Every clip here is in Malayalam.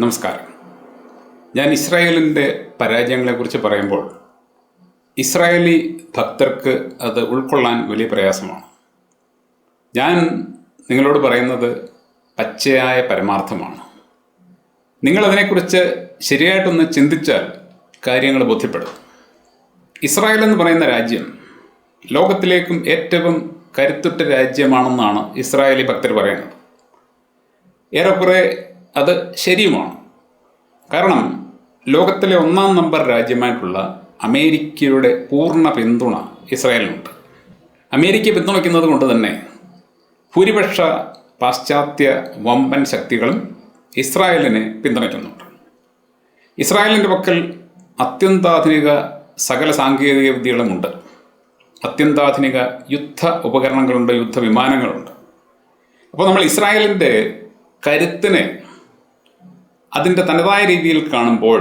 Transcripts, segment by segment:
നമസ്കാരം. ഞാൻ ഇസ്രായേലിൻ്റെ പരാജയങ്ങളെക്കുറിച്ച് പറയുമ്പോൾ ഇസ്രായേലി ഭക്തർക്ക് അത് ഉൾക്കൊള്ളാൻ വലിയ പ്രയാസമാണ്. ഞാൻ നിങ്ങളോട് പറയുന്നത് പച്ചയായ പരമാർത്ഥമാണ്. നിങ്ങളതിനെക്കുറിച്ച് ശരിയായിട്ടൊന്ന് ചിന്തിച്ചാൽ കാര്യങ്ങൾ ബോധ്യപ്പെടും. ഇസ്രായേൽ എന്ന് പറയുന്ന രാജ്യം ലോകത്തിലേക്കും ഏറ്റവും കരുത്തുറ്റ രാജ്യമാണെന്നാണ് ഇസ്രായേലി ഭക്തർ പറയുന്നത്. ഏറെക്കുറെ അത് ശരിയുമാണ്. കാരണം ലോകത്തിലെ 1-ാം നമ്പർ രാജ്യമായിട്ടുള്ള അമേരിക്കയുടെ പൂർണ്ണ പിന്തുണ ഇസ്രായേലിനുണ്ട്. അമേരിക്ക പിന്തുണയ്ക്കുന്നത് കൊണ്ട് തന്നെ ഭൂരിപക്ഷ പാശ്ചാത്യ വമ്പൻ ശക്തികളും ഇസ്രായേലിനെ പിന്തുണയ്ക്കുന്നുണ്ട്. ഇസ്രായേലിൻ്റെ പക്കൽ അത്യന്താധുനിക സകല സാങ്കേതിക വിദ്യകളുമുണ്ട്. അത്യന്താധുനിക യുദ്ധ ഉപകരണങ്ങളുണ്ട്, യുദ്ധവിമാനങ്ങളുണ്ട്. അപ്പോൾ നമ്മൾ ഇസ്രായേലിൻ്റെ കരുത്തിനെ അതിൻ്റെ തനതായ രീതിയിൽ കാണുമ്പോൾ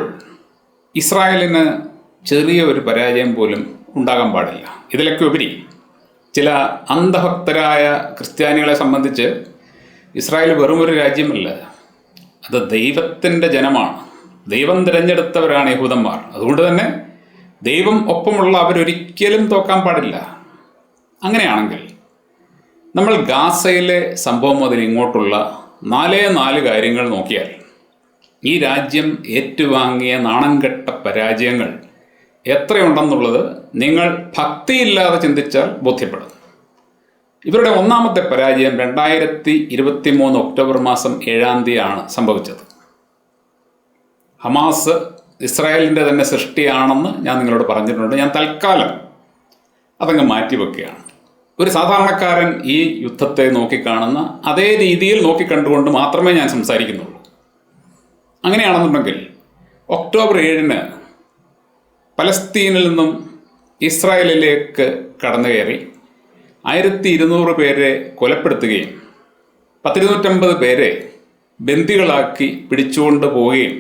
ഇസ്രായേലിന് ചെറിയ ഒരു പരാജയം പോലും ഉണ്ടാകാൻ പാടില്ല. ഇതിലൊക്കെ ഉപരി ചില അന്ധഭക്തരായ ക്രിസ്ത്യാനികളെ സംബന്ധിച്ച് ഇസ്രായേൽ വെറുമൊരു രാജ്യമല്ല, അത് ദൈവത്തിൻ്റെ ജനമാണ്. ദൈവം തിരഞ്ഞെടുത്തവരാണ് യഹൂദന്മാർ. അതുകൊണ്ട് തന്നെ ദൈവം ഒപ്പമുള്ള അവരൊരിക്കലും തോക്കാൻ പാടില്ല. അങ്ങനെയാണെങ്കിൽ നമ്മൾ ഗാസയിലെ സംഭവം മുതൽ ഇങ്ങോട്ടുള്ള 4 കാര്യങ്ങൾ നോക്കിയാൽ ഈ രാജ്യം ഏറ്റുവാങ്ങിയ നാണംകെട്ട പരാജയങ്ങൾ എത്രയുണ്ടെന്നുള്ളത് നിങ്ങൾ ഭക്തിയില്ലാതെ ചിന്തിച്ചാൽ ബോധ്യപ്പെടും. ഇവരുടെ 1-ാമത്തെ പരാജയം 2023 ഒക്ടോബർ മാസം 7-ാം തീയതിയാണ് സംഭവിച്ചത്. ഹമാസ് ഇസ്രായേലിൻ്റെ തന്നെ സൃഷ്ടിയാണെന്ന് ഞാൻ നിങ്ങളോട് പറഞ്ഞിട്ടുണ്ട്. ഞാൻ തൽക്കാലം അതങ്ങ് മാറ്റിവെക്കുകയാണ്. ഒരു സാധാരണക്കാരൻ ഈ യുദ്ധത്തെ നോക്കിക്കാണുന്ന അതേ രീതിയിൽ നോക്കിക്കണ്ടുകൊണ്ട് മാത്രമേ ഞാൻ സംസാരിക്കുന്നുള്ളൂ. അങ്ങനെയാണെന്നുണ്ടെങ്കിൽ ഒക്ടോബർ 7-ന് പലസ്തീനിൽ നിന്നും ഇസ്രായേലിലേക്ക് കടന്നു കയറി 1200 പേരെ കൊലപ്പെടുത്തുകയും 250 പേരെ ബന്ദികളാക്കി പിടിച്ചുകൊണ്ട് പോവുകയും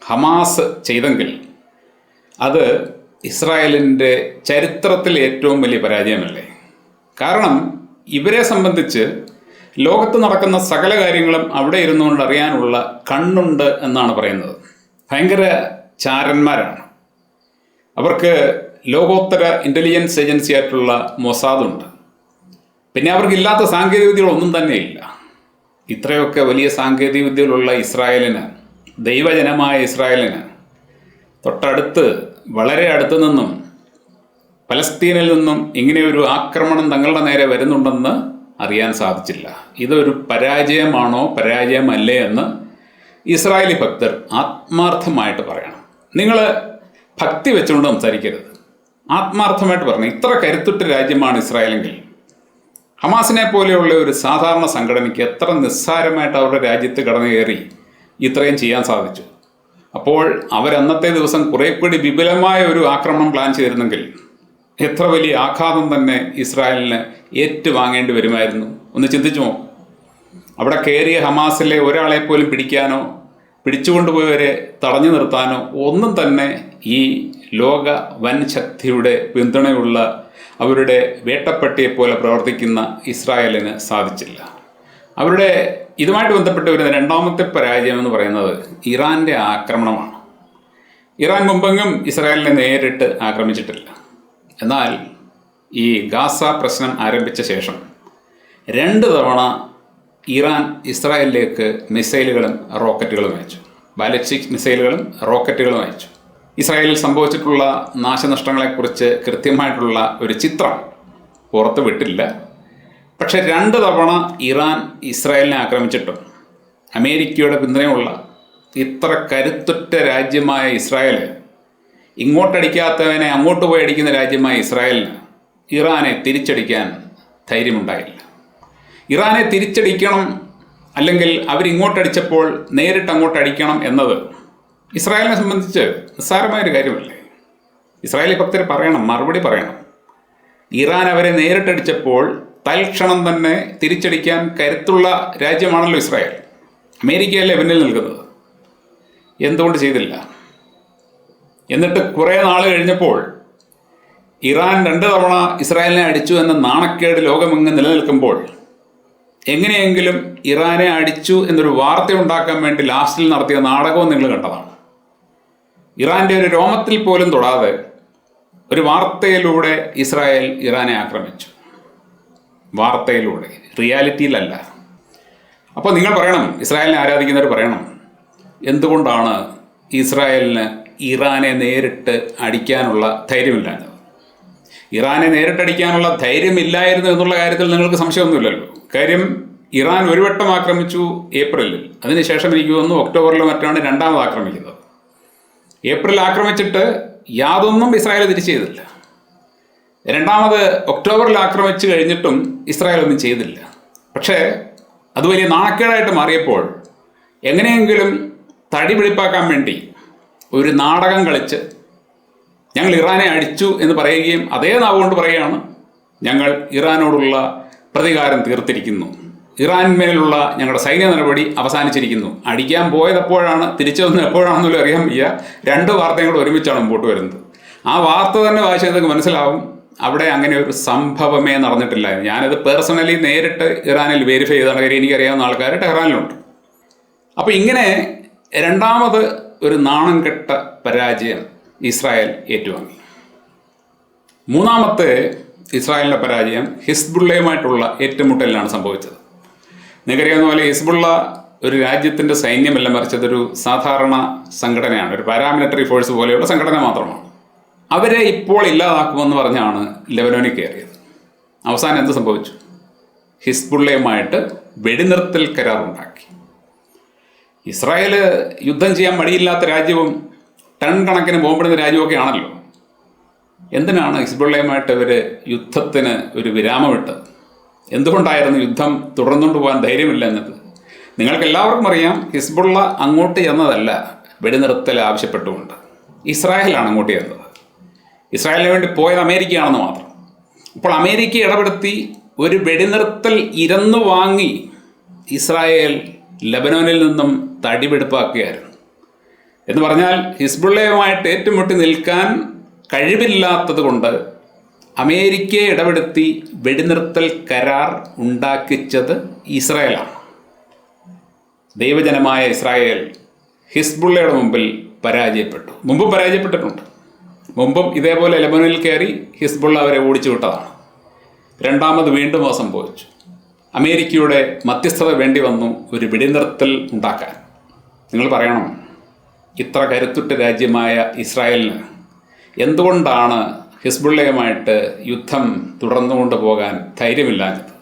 ഹമാസ് ചെയ്തെങ്കിൽ അത് ഇസ്രായേലിൻ്റെ ചരിത്രത്തിൽ ഏറ്റവും വലിയ പരാജയമല്ലേ? കാരണം ഇവരെ സംബന്ധിച്ച് ലോകത്ത് നടക്കുന്ന സകല കാര്യങ്ങളും അവിടെ ഇരുന്നുകൊണ്ട് അറിയാനുള്ള കണ്ണുണ്ട് എന്നാണ് പറയുന്നത്. ഭയങ്കര ചാരന്മാരാണ്. അവർക്ക് ലോകോത്തര ഇൻ്റലിജൻസ് ഏജൻസി ആയിട്ടുള്ള മൊസാദുണ്ട്. പിന്നെ അവർക്കില്ലാത്ത സാങ്കേതികവിദ്യകളൊന്നും തന്നെയില്ല. ഇത്രയൊക്കെ വലിയ സാങ്കേതികവിദ്യകളുള്ള ഇസ്രായേലിന്, ദൈവജനമായ ഇസ്രായേലിന് തൊട്ടടുത്ത്, വളരെ അടുത്ത് നിന്നും പലസ്തീനിൽ നിന്നും ഇങ്ങനെയൊരു ആക്രമണം തങ്ങളുടെ നേരെ വരുന്നുണ്ടെന്ന് അറിയാൻ സാധിച്ചില്ല. ഇതൊരു പരാജയമാണോ പരാജയമല്ലേ എന്ന് ഇസ്രായേലി ഭക്തർ ആത്മാർത്ഥമായിട്ട് പറയണം. നിങ്ങൾ ഭക്തി വെച്ചുകൊണ്ട് സംസാരിക്കരുത്. ആത്മാർത്ഥമായിട്ട് പറയണം. ഇത്ര കരുത്തുറ്റ രാജ്യമാണ് ഇസ്രായേലെങ്കിൽ ഹമാസിനെ പോലെയുള്ള ഒരു സാധാരണ സംഘടനയ്ക്ക് എത്ര നിസ്സാരമായിട്ട് അവരുടെ രാജ്യത്ത് കടന്നു കയറി ഇത്രയും ചെയ്യാൻ സാധിച്ചു. അപ്പോൾ അവരന്നത്തെ ദിവസം കുറേ കൂടി വിപുലമായ ഒരു ആക്രമണം പ്ലാൻ ചെയ്തിരുന്നെങ്കിൽ എത്ര വലിയ ആഘാതം തന്നെ ഇസ്രായേലിന് ഏറ്റുവാങ്ങേണ്ടി വരുമായിരുന്നു. ഒന്ന് ചിന്തിച്ചുമോ? അവിടെ കയറിയ ഹമാസിലെ ഒരാളെ പോലും പിടിക്കാനോ പിടിച്ചുകൊണ്ടുപോയവരെ തടഞ്ഞു നിർത്താനോ ഒന്നും തന്നെ ഈ ലോക വൻ ശക്തിയുടെ പിന്തുണയുള്ള അവരുടെ വേട്ടപ്പട്ടിയെ പോലെ പ്രവർത്തിക്കുന്ന ഇസ്രായേലിന് സാധിച്ചില്ല. അവരുടെ ഇതുമായിട്ട് ബന്ധപ്പെട്ട് വരുന്ന 2-ാമത്തെ പരാജയം എന്ന് പറയുന്നത് ഇറാൻ്റെ ആക്രമണമാണ്. ഇറാൻ മുമ്പെങ്ങും ഇസ്രായേലിനെ നേരിട്ട് ആക്രമിച്ചിട്ടില്ല. എന്നാൽ ഈ ഗാസ പ്രശ്നം ആരംഭിച്ച ശേഷം 2 തവണ ഇറാൻ ഇസ്രായേലിലേക്ക് മിസൈലുകളും റോക്കറ്റുകളും അയച്ചു. ബാലിസ്റ്റിക് മിസൈലുകളും റോക്കറ്റുകളും അയച്ചു. ഇസ്രായേലിൽ സംഭവിച്ചിട്ടുള്ള നാശനഷ്ടങ്ങളെക്കുറിച്ച് കൃത്യമായിട്ടുള്ള ഒരു ചിത്രം പുറത്ത് വിട്ടില്ല. പക്ഷെ 2 തവണ ഇറാൻ ഇസ്രായേലിനെ ആക്രമിച്ചിട്ടും അമേരിക്കയുടെ പിന്തുണയുള്ള ഇത്ര കരുത്തുറ്റ രാജ്യമായ ഇസ്രായേൽ, ഇങ്ങോട്ടടിക്കാത്തവനെ അങ്ങോട്ട് പോയി അടിക്കുന്ന രാജ്യമായ ഇസ്രായേലിന് ഇറാനെ തിരിച്ചടിക്കാൻ ധൈര്യമുണ്ടായില്ല. ഇറാനെ തിരിച്ചടിക്കണം, അല്ലെങ്കിൽ അവരിങ്ങോട്ടടിച്ചപ്പോൾ നേരിട്ട് അങ്ങോട്ട് അടിക്കണം എന്നത് ഇസ്രായേലിനെ സംബന്ധിച്ച് നിസ്സാരമായൊരു കാര്യമല്ലേ? ഇസ്രായേലി ഭക്തർ പറയണം, മറുപടി പറയണം. ഇറാൻ അവരെ നേരിട്ടടിച്ചപ്പോൾ തൽക്ഷണം തന്നെ തിരിച്ചടിക്കാൻ കരുത്തുള്ള രാജ്യമാണല്ലോ ഇസ്രായേൽ. അമേരിക്കയല്ലേ പിന്നിൽ നിൽക്കുന്നത്. എന്തുകൊണ്ട് ചെയ്തില്ല? എന്നിട്ട് കുറേ നാൾ കഴിഞ്ഞപ്പോൾ ഇറാൻ 2 തവണ ഇസ്രായേലിനെ അടിച്ചു എന്ന നാണക്കേട് ലോകമെങ്ങും നിലനിൽക്കുമ്പോൾ എങ്ങനെയെങ്കിലും ഇറാനെ അടിച്ചു എന്നൊരു വാർത്ത ഉണ്ടാക്കാൻ വേണ്ടി ലാസ്റ്റിൽ നടത്തിയ നാടകവും നിങ്ങൾ കണ്ടതാണ്. ഇറാൻ്റെ ഒരു രോമത്തിൽ പോലും തൊടാതെ ഒരു വാർത്തയിലൂടെ ഇസ്രായേൽ ഇറാനെ ആക്രമിച്ചു. വാർത്തയിലൂടെ, റിയാലിറ്റിയിലല്ല. അപ്പോൾ നിങ്ങൾ പറയണം, ഇസ്രായേലിനെ ആരാധിക്കുന്നവർ പറയണം, എന്തുകൊണ്ടാണ് ഇസ്രായേലിന് ഇറാനെ നേരിട്ട് അടിക്കാനുള്ള ധൈര്യമില്ലാഞ്ഞത്? ഇറാനെ നേരിട്ടടിക്കാനുള്ള ധൈര്യമില്ലായിരുന്നു എന്നുള്ള കാര്യത്തിൽ നിങ്ങൾക്ക് സംശയമൊന്നുമില്ലല്ലോ. കാര്യം ഇറാൻ ഒരു വട്ടം ആക്രമിച്ചു ഏപ്രിലിൽ, അതിനുശേഷം എനിക്ക് തോന്നുന്നു ഒക്ടോബറിലോ മറ്റാണ് രണ്ടാമത് ആക്രമിക്കുന്നത്. ഏപ്രിൽ ആക്രമിച്ചിട്ട് യാതൊന്നും ഇസ്രായേൽ തിരിച്ചു ചെയ്തില്ല. രണ്ടാമത് ഒക്ടോബറിൽ ആക്രമിച്ചു കഴിഞ്ഞിട്ടും ഇസ്രായേൽ ഒന്നും ചെയ്തില്ല. പക്ഷേ അത് വലിയ നാണക്കേടായിട്ട് മാറിയപ്പോൾ എങ്ങനെയെങ്കിലും തടി പിടിപ്പാക്കാൻ വേണ്ടി ഒരു നാടകം കളിച്ച് ഞങ്ങൾ ഇറാനെ അടിച്ചു എന്ന് പറയുകയും അതേ നാവുകൊണ്ട് പറയുകയാണ്, ഞങ്ങൾ ഇറാനോടുള്ള പ്രതികാരം തീർത്തിരിക്കുന്നു, ഇറാൻമേലുള്ള ഞങ്ങളുടെ സൈന്യ നടപടി അവസാനിച്ചിരിക്കുന്നു. അടിക്കാൻ പോയതെപ്പോഴാണ്, തിരിച്ചു വന്നത് എപ്പോഴാണെന്നല്ലോ അറിയാൻ വയ്യ. രണ്ട് വാർത്തയും കൂടെ ഒരുമിച്ചാണ് മുമ്പോട്ട് വരുന്നത്. ആ വാർത്ത തന്നെ വായിച്ചതൊക്കെ മനസ്സിലാവും അവിടെ അങ്ങനെ ഒരു സംഭവമേ നടന്നിട്ടില്ല. ഞാനത് പേഴ്സണലി നേരിട്ട് ഇറാനിൽ വെരിഫൈ ചെയ്താണ്. കാര്യം എനിക്കറിയാവുന്ന ആൾക്കാർ ടെഹ്റാനിലുണ്ട്. അപ്പോൾ ഇങ്ങനെ രണ്ടാമത് ഒരു നാണം കെട്ട പരാജയം ഇസ്രായേൽ ഏറ്റുവാങ്ങി. മൂന്നാമത്തെ ഇസ്രായേലിൻ്റെ പരാജയം ഹിസ്ബുള്ളയുമായിട്ടുള്ള ഏറ്റുമുട്ടലിലാണ് സംഭവിച്ചത്. നിങ്ങൾക്കറിയാവുന്ന പോലെ ഹിസ്ബുള്ള ഒരു രാജ്യത്തിൻ്റെ സൈന്യമല്ല, മറിച്ച് അതൊരു സാധാരണ സംഘടനയാണ്, ഒരു പാരാമിലിറ്ററി ഫോഴ്സ് പോലെയുള്ള സംഘടന മാത്രമാണ്. അവരെ ഇപ്പോൾ ഇല്ലാതാക്കുമെന്ന് പറഞ്ഞാണ് ലെബനോനിൽ കയറിയത്. അവസാനം എന്ത് സംഭവിച്ചു? ഹിസ്ബുള്ളയുമായിട്ട് വെടിനിർത്തൽ കരാറുണ്ടാക്കി. ഇസ്രായേൽ യുദ്ധം ചെയ്യാൻ മടിയില്ലാത്ത രാജ്യവും ടൺ കണക്കിന് ബോംബിടുന്ന രാജ്യമൊക്കെ ആണല്ലോ. എന്തിനാണ് ഹിസ്ബുള്ളയുമായിട്ട് ഇവർ യുദ്ധത്തിന് ഒരു വിരാമമിട്ടത്? എന്തുകൊണ്ടായിരുന്നു യുദ്ധം തുടർന്നുകൊണ്ട് പോകാൻ ധൈര്യമില്ല എന്നത്? നിങ്ങൾക്കെല്ലാവർക്കും അറിയാം, ഹിസ്ബുള്ള അങ്ങോട്ട് ചെന്നതല്ല വെടിനിർത്തൽ ആവശ്യപ്പെട്ടുകൊണ്ട്. ഇസ്രായേലാണ് അങ്ങോട്ട് ചെന്നത്. ഇസ്രായേലിന് വേണ്ടി പോയത് അമേരിക്കയാണെന്ന് മാത്രം. അപ്പോൾ അമേരിക്ക ഇടപെടുത്തി ഒരു വെടിനിർത്തൽ ഇരന്നു വാങ്ങി ഇസ്രായേൽ ലബനോനിൽ നിന്നും തടിവെടുപ്പാക്കുകയായിരുന്നു. എന്ന് പറഞ്ഞാൽ ഹിസ്ബുള്ളയുമായിട്ട് ഏറ്റുമുട്ടി നിൽക്കാൻ കഴിവില്ലാത്തത് കൊണ്ട് അമേരിക്കയെ ഇടപെടുത്തി വെടിനിർത്തൽ കരാർ ഉണ്ടാക്കിച്ചത് ഇസ്രായേലാണ്. ദൈവജനമായ ഇസ്രായേൽ ഹിസ്ബുള്ളയുടെ മുമ്പിൽ പരാജയപ്പെട്ടു. മുമ്പും പരാജയപ്പെട്ടിട്ടുണ്ട്. മുമ്പും ഇതേപോലെ ലെബനോനിൽ കയറി ഹിസ്ബുള്ള അവരെ ഓടിച്ചു വിട്ടതാണ്. രണ്ടാമത് വീണ്ടും അത് സംഭവിച്ചു. അമേരിക്കയുടെ മധ്യസ്ഥത വേണ്ടി വന്നു ഒരു വെടിനിർത്തൽ ഉണ്ടാക്കാൻ. നിങ്ങൾ പറയണം, ഇത്ര കരുത്തുറ്റ രാജ്യമായ ഇസ്രായേലിന് എന്തുകൊണ്ടാണ് ഹിസ്ബുള്ളയുമായിട്ട് യുദ്ധം തുടർന്നുകൊണ്ട് പോകാൻ ധൈര്യമില്ലാഞ്ഞത്?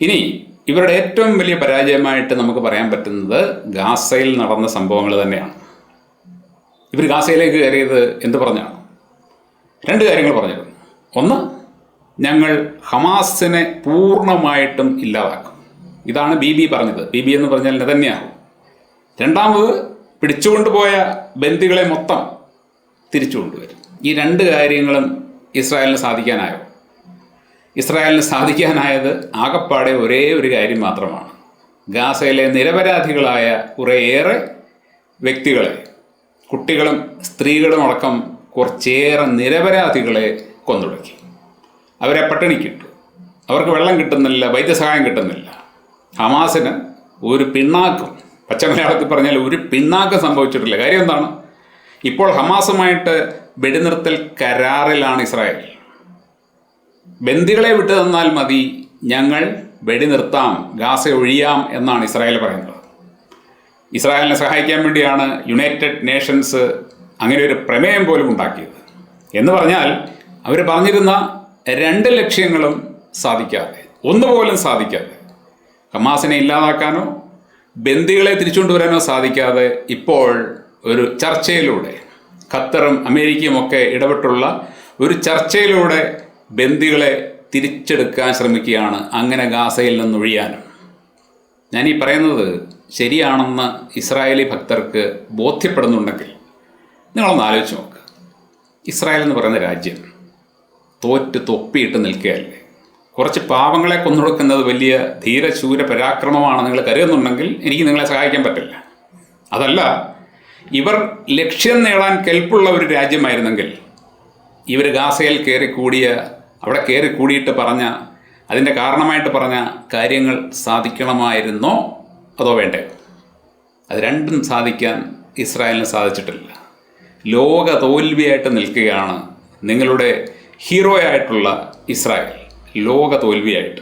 ഇനി ഇവരുടെ ഏറ്റവും വലിയ പരാജയമായിട്ട് നമുക്ക് പറയാൻ പറ്റുന്നത് ഗാസയിൽ നടന്ന സംഭവങ്ങൾ തന്നെയാണ്. ഇവർ ഗാസയിലേക്ക് കയറിയത് എന്ത് പറഞ്ഞാണ്? രണ്ട് കാര്യങ്ങൾ പറഞ്ഞിരുന്നു. ഒന്ന്, ഞങ്ങൾ ഹമാസിനെ പൂർണ്ണമായിട്ടും ഇല്ലാതാക്കും. ഇതാണ് ബിബി പറഞ്ഞത്. ബിബി എന്ന് പറഞ്ഞാൽ നെതന്യാഹു. രണ്ടാമത്, പിടിച്ചുകൊണ്ടുപോയ ബന്ദികളെ മൊത്തം തിരിച്ചു കൊണ്ടുവരും. ഈ രണ്ട് കാര്യങ്ങളും ഇസ്രായേലിന് സാധിക്കാനായോ? ഇസ്രായേലിന് സാധിക്കാനായത് ആകപ്പാടെ ഒരേ ഒരു കാര്യം മാത്രമാണ്. ഗാസയിലെ നിരപരാധികളായ കുറേയേറെ വ്യക്തികളെ, കുട്ടികളും സ്ത്രീകളും അടക്കം കുറച്ചേറെ നിരപരാധികളെ കൊന്നൊടുക്കി. അവരെ പട്ടിണിക്കിട്ടു. അവർക്ക് വെള്ളം കിട്ടുന്നില്ല, വൈദ്യസഹായം കിട്ടുന്നില്ല. ഹമാസിന് ഒരു പിണ്ണാക്കും, പച്ചമലയാളത്തിൽ പറഞ്ഞാൽ ഒരു പിണ്ണാക്കും സംഭവിച്ചിട്ടില്ല. കാര്യം എന്താണ്? ഇപ്പോൾ ഹമാസുമായിട്ട് വെടിനിർത്തൽ കരാറിലാണ് ഇസ്രായേൽ. ബന്ദികളെ വിട്ടു തന്നാൽ മതി, ഞങ്ങൾ വെടിനിർത്താം, ഗാസ ഒഴിയാം എന്നാണ് ഇസ്രായേൽ പറയുന്നത്. ഇസ്രായേലിനെ സഹായിക്കാൻ വേണ്ടിയാണ് യുണൈറ്റഡ് നേഷൻസ് അങ്ങനെ ഒരു പ്രമേയം പോലും ഉണ്ടാക്കിയത്. എന്ന് പറഞ്ഞാൽ അവർ പറഞ്ഞിരുന്ന രണ്ട് ലക്ഷ്യങ്ങളും സാധിക്കാതെ, ഒന്നുപോലും സാധിക്കാതെ, ഹമാസിനെ ഇല്ലാതാക്കാനോ ബന്ദികളെ തിരിച്ചുകൊണ്ടുവരാനോ സാധിക്കാതെ ഇപ്പോൾ ഒരു ചർച്ചയിലൂടെ, ഖത്തറും അമേരിക്കയും ഒക്കെ ഇടപെട്ടുള്ള ഒരു ചർച്ചയിലൂടെ ബന്ദികളെ തിരിച്ചെടുക്കാൻ ശ്രമിക്കുകയാണ്, അങ്ങനെ ഗാസയിൽ നിന്നൊഴിയാനും. ഞാനീ പറയുന്നത് ശരിയാണെന്ന് ഇസ്രായേലി ഭക്തർക്ക് ബോധ്യപ്പെടുന്നുണ്ടെങ്കിൽ നിങ്ങളൊന്ന് ആലോചിച്ച് നോക്ക്. ഇസ്രായേൽ എന്ന് പറയുന്ന രാജ്യം തോറ്റ് തൊപ്പിയിട്ട് നിൽക്കുകയല്ലേ? കുറച്ച് പാവങ്ങളെ കൊന്നൊടുക്കുന്നത് വലിയ ധീരശൂര പരാക്രമമാണ് നിങ്ങൾ കരുതുന്നുണ്ടെങ്കിൽ എനിക്ക് നിങ്ങളെ സഹായിക്കാൻ പറ്റില്ല. അതല്ല, ഇവർ ലക്ഷ്യം നേടാൻ കെൽപ്പുള്ള ഒരു രാജ്യമായിരുന്നെങ്കിൽ ഇവർ ഗാസയിൽ അവിടെ കയറി കൂടിയിട്ട് പറഞ്ഞ അതിൻ്റെ കാരണമായിട്ട് പറഞ്ഞ കാര്യങ്ങൾ സാധിക്കണമായിരുന്നോ അതോ വേണ്ടേ? അത് രണ്ടും സാധിക്കാൻ ഇസ്രായേലിന് സാധിച്ചിട്ടില്ല. ലോക തോൽവിയായിട്ട് നിൽക്കുകയാണ് നിങ്ങളുടെ ഹീറോയായിട്ടുള്ള ഇസ്രായേൽ, ലോക തോൽവിയായിട്ട്.